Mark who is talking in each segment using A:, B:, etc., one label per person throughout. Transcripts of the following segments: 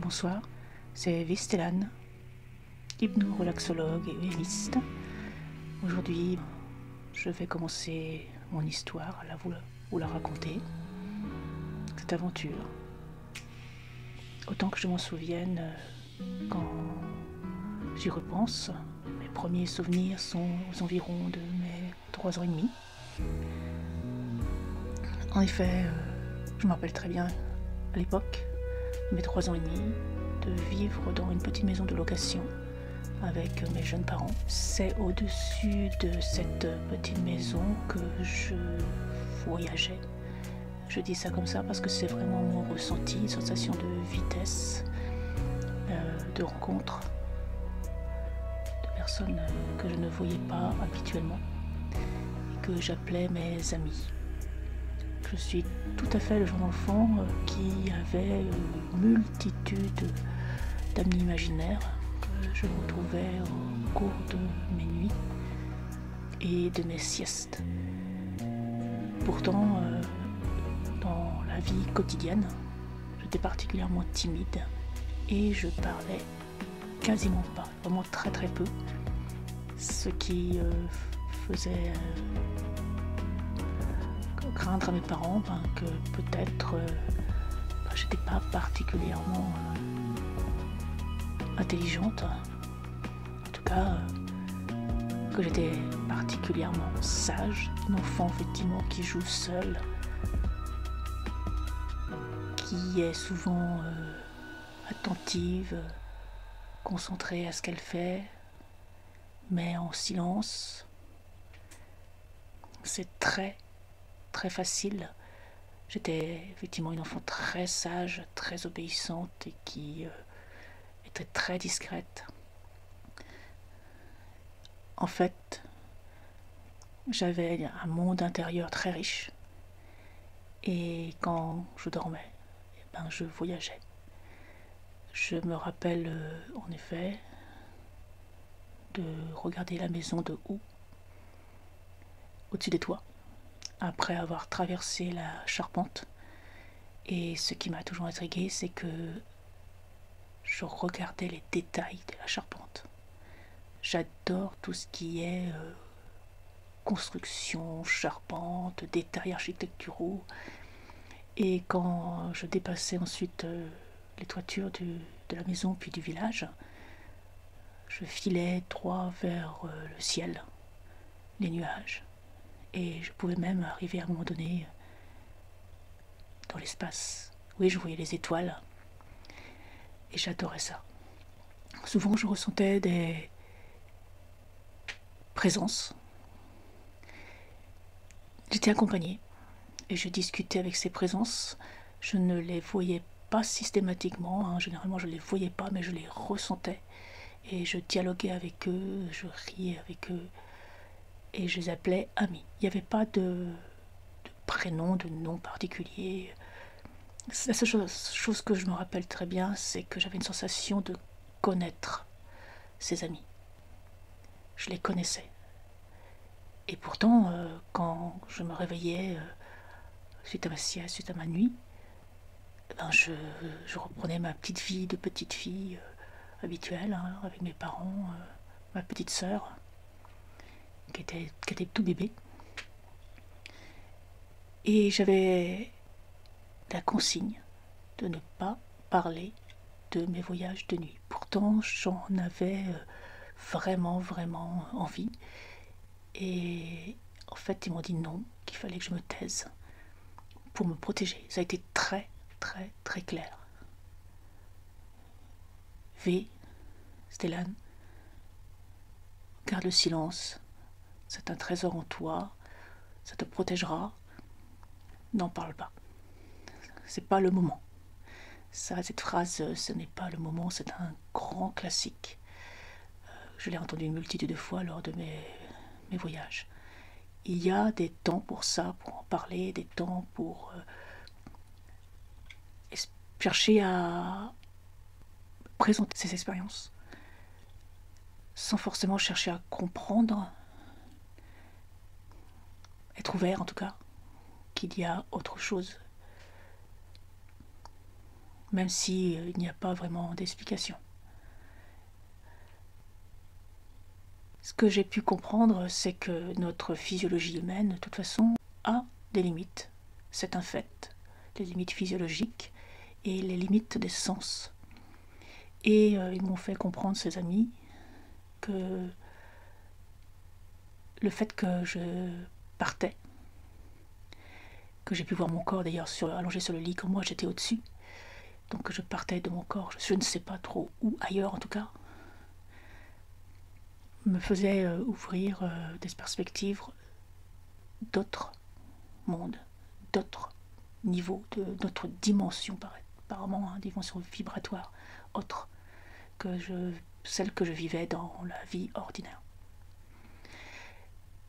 A: Bonsoir, c'est Vistelan, hypno-relaxologue et héliste. Aujourd'hui, je vais commencer mon histoire à vous la raconter, cette aventure. Autant que je m'en souvienne, quand j'y repense, mes premiers souvenirs sont aux environs de mes 3 ans et demi. En effet, je me rappelle très bien à l'époque, mes 3 ans et demi, de vivre dans une petite maison de location avec mes jeunes parents. C'est au-dessus de cette petite maison que je voyageais. Je dis ça comme ça parce que c'est vraiment mon ressenti, une sensation de vitesse, de rencontre, de personnes que je ne voyais pas habituellement et que j'appelais mes amis. Je suis tout à fait le genre d'enfant qui avait une multitude d'amis imaginaires que je retrouvais au cours de mes nuits et de mes siestes. Pourtant, dans la vie quotidienne, j'étais particulièrement timide et je parlais quasiment pas, vraiment très très peu, ce qui faisait craindre à mes parents que peut-être j'étais pas particulièrement intelligente, en tout cas que j'étais particulièrement sage, une enfant effectivement qui joue seule, qui est souvent attentive, concentrée à ce qu'elle fait, mais en silence. C'est très très facile. J'étais effectivement une enfant très sage, très obéissante et qui était très discrète. En fait, j'avais un monde intérieur très riche et quand je dormais, je voyageais. Je me rappelle en effet de regarder la maison de haut, au-dessus des toits, après avoir traversé la charpente. Et ce qui m'a toujours intrigué, c'est que je regardais les détails de la charpente. J'adore tout ce qui est construction, charpente, détails architecturaux. Et quand je dépassais ensuite les toitures de la maison puis du village, je filais droit vers le ciel, les nuages. Et je pouvais même arriver à un moment donné dans l'espace. Oui, je voyais les étoiles. Et j'adorais ça. Souvent, je ressentais des présences. J'étais accompagnée et je discutais avec ces présences. Je ne les voyais pas systématiquement, hein. Généralement je ne les voyais pas, mais je les ressentais. Et je dialoguais avec eux, je riais avec eux. Et je les appelais amis. Il n'y avait pas de prénom, de nom particulier. La seule chose que je me rappelle très bien, c'est que j'avais une sensation de connaître ces amis. Je les connaissais. Et pourtant, quand je me réveillais suite à ma sieste, suite à ma nuit, je reprenais ma petite vie de petite fille habituelle, hein, avec mes parents, ma petite sœur, qui était tout bébé. Et j'avais la consigne de ne pas parler de mes voyages de nuit. Pourtant, j'en avais vraiment, vraiment envie. Et en fait, ils m'ont dit non, qu'il fallait que je me taise pour me protéger. Ça a été très, très, très clair. V, Stellan, garde le silence. C'est un trésor en toi. Ça te protégera. N'en parle pas. C'est pas le moment. Ça, cette phrase, ce n'est pas le moment, c'est un grand classique. Je l'ai entendu une multitude de fois lors de mes voyages. Il y a des temps pour ça, pour en parler, des temps pour chercher à présenter ses expériences, sans forcément chercher à comprendre, être ouvert en tout cas, qu'il y a autre chose. même si il n'y a pas vraiment d'explication. Ce que j'ai pu comprendre, c'est que notre physiologie humaine, de toute façon, a des limites. C'est un fait. Les limites physiologiques et les limites des sens. Et ils m'ont fait comprendre, ces amis, que le fait que je partais, que j'ai pu voir mon corps d'ailleurs allongé sur le lit, comme moi j'étais au-dessus, donc je partais de mon corps, je ne sais pas trop où, ailleurs en tout cas, me faisait ouvrir des perspectives d'autres mondes, d'autres niveaux, d'autres dimensions, apparemment, hein, dimensions vibratoires, autres que celles que je vivais dans la vie ordinaire.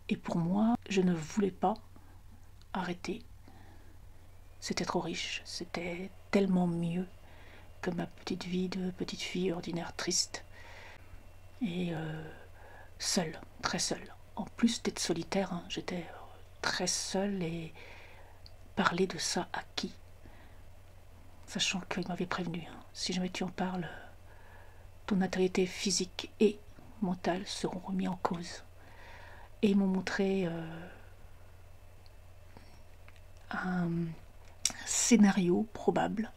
A: Et pour moi, je ne voulais pas arrêter. C'était trop riche, c'était tellement mieux que ma petite vie de petite fille ordinaire triste. Et seule, très seule. En plus d'être solitaire, hein, j'étais très seule et parler de ça à qui? Sachant qu'il m'avait prévenu, hein, si jamais tu en parles, ton intégrité physique et mentale seront remis en cause. Et ils m'ont montré un scénario probable,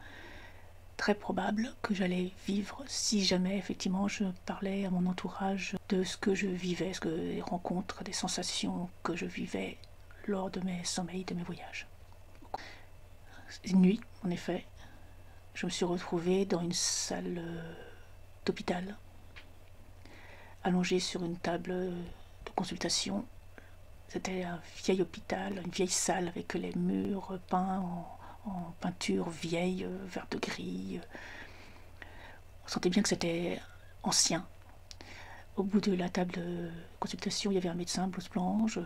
A: très probable, que j'allais vivre si jamais effectivement je parlais à mon entourage de ce que je vivais, des rencontres, des sensations que je vivais lors de mes sommeils, de mes voyages. Une nuit, en effet, je me suis retrouvée dans une salle d'hôpital, allongée sur une table de consultation. C'était un vieil hôpital, une vieille salle avec les murs peints en peinture vieille, vert de gris. On sentait bien que c'était ancien. Au bout de la table de consultation, il y avait un médecin, blouse blanche,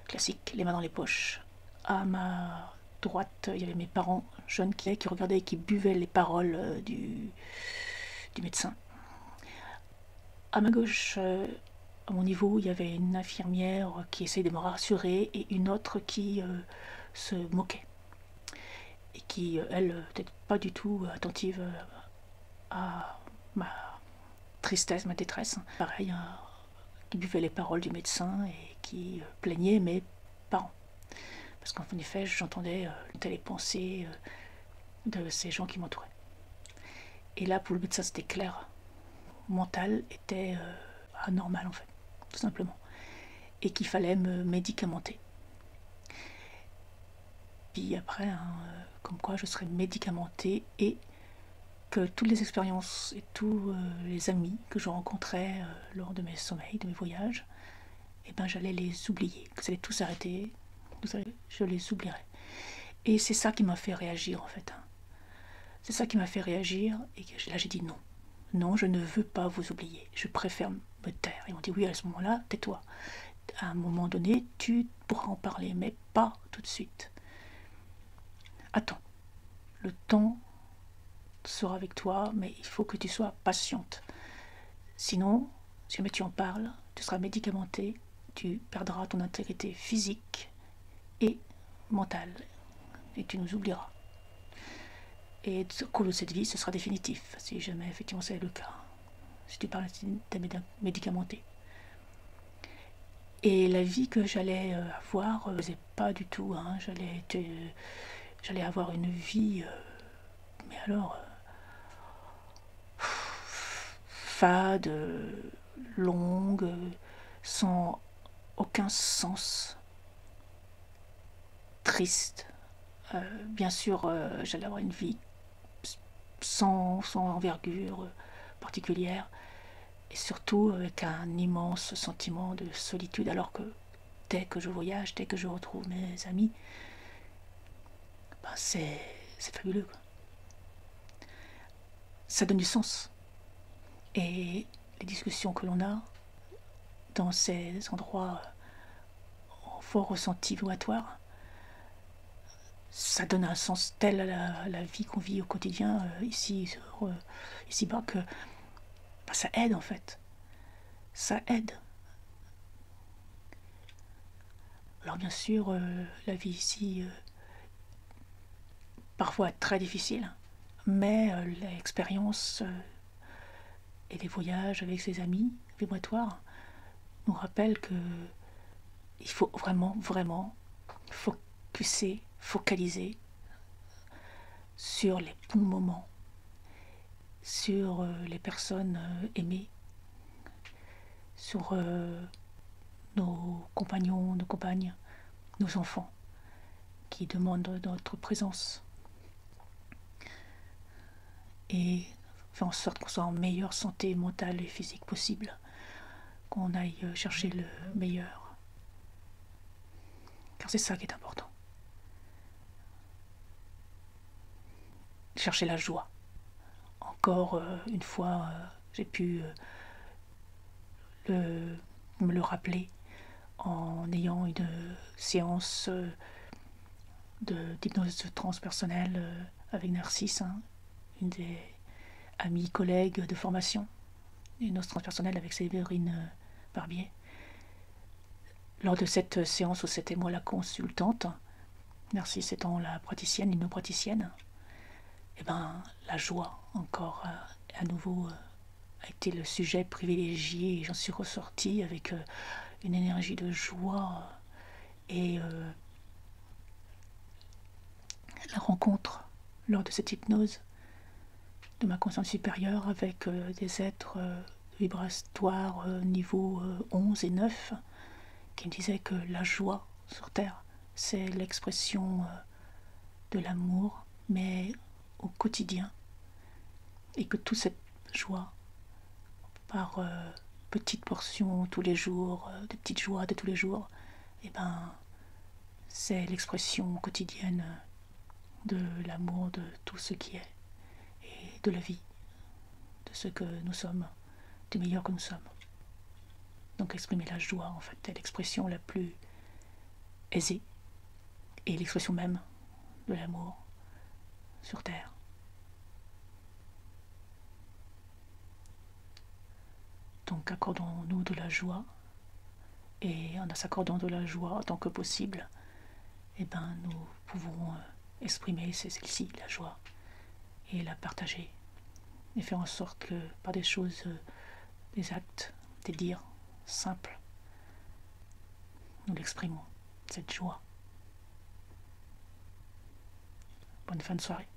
A: classique, les mains dans les poches. À ma droite, il y avait mes parents jeunes qui regardaient et qui buvaient les paroles du médecin. À ma gauche, à mon niveau, il y avait une infirmière qui essayait de me rassurer et une autre qui se moquait. Et qui, elle, n'était pas du tout attentive à ma tristesse, ma détresse. Pareil, hein, qui buvait les paroles du médecin et qui plaignait mes parents. Parce qu'en effet, j'entendais les pensées de ces gens qui m'entouraient. Et là, pour le médecin, c'était clair. Mental était anormal, en fait, tout simplement. Et qu'il fallait me médicamenter. Puis après, hein, comme quoi je serais médicamentée et que toutes les expériences et tous les amis que je rencontrais lors de mes sommeils, de mes voyages, eh ben, j'allais les oublier, que ça allait tout s'arrêter, je les oublierais. Et c'est ça qui m'a fait réagir en fait. Hein. C'est ça qui m'a fait réagir et que là j'ai dit non. Non, je ne veux pas vous oublier, je préfère me taire. Ils m'ont dit oui, à ce moment-là, tais-toi. À un moment donné, tu pourras en parler, mais pas tout de suite. Attends, le temps sera avec toi, mais il faut que tu sois patiente. Sinon, si jamais tu en parles, tu seras médicamenté, tu perdras ton intégrité physique et mentale, et tu nous oublieras. Et au cours de cette vie, ce sera définitif, si jamais effectivement c'est le cas, si tu parles d'être médicamenté. Et la vie que j'allais avoir, c'est pas du tout, hein, j'allais avoir une vie, mais alors, fade, longue, sans aucun sens, triste. Bien sûr, j'allais avoir une vie sans envergure particulière, et surtout avec un immense sentiment de solitude, alors que dès que je voyage, dès que je retrouve mes amis, ben c'est fabuleux, quoi. Ça donne du sens. Et les discussions que l'on a dans ces endroits fort ressentis vibratoires, ça donne un sens tel à la vie qu'on vit au quotidien ici-bas que bah, ça aide en fait. Ça aide. Alors bien sûr, la vie ici, parfois est très difficile. mais l'expérience et les voyages avec ses amis vibratoires nous rappellent que il faut vraiment, vraiment focaliser sur les bons moments, sur les personnes aimées, sur nos compagnons, nos compagnes, nos enfants qui demandent notre présence et faire en sorte qu'on soit en meilleure santé mentale et physique possible, qu'on aille chercher le meilleur, car c'est ça qui est important. Chercher la joie. Encore une fois, j'ai pu me le rappeler en ayant une séance d'hypnose transpersonnelle avec Narcisse, une des amies collègues de formation, hypnose transpersonnelle avec Séverine Barbier. Lors de cette séance où c'était moi la consultante, Narcisse étant la praticienne, l'hypnopraticienne, et la joie encore à nouveau a été le sujet privilégié et j'en suis ressortie avec une énergie de joie et la rencontre lors de cette hypnose de ma conscience supérieure avec des êtres vibratoires niveau 11 et 9 qui me disaient que la joie sur Terre, c'est l'expression de l'amour, mais au quotidien, et que toute cette joie, par petites portions tous les jours, des petites joies de tous les jours, c'est l'expression quotidienne de l'amour de tout ce qui est, et de la vie, de ce que nous sommes, du meilleur que nous sommes. Donc exprimer la joie, en fait, est l'expression la plus aisée, et l'expression même de l'amour sur Terre. Donc accordons-nous de la joie, et en s'accordant de la joie autant que possible, nous pouvons exprimer celle-ci, la joie, et la partager, et faire en sorte que par des choses, des actes, des dires simples, nous l'exprimons, cette joie. Bonne fin de soirée.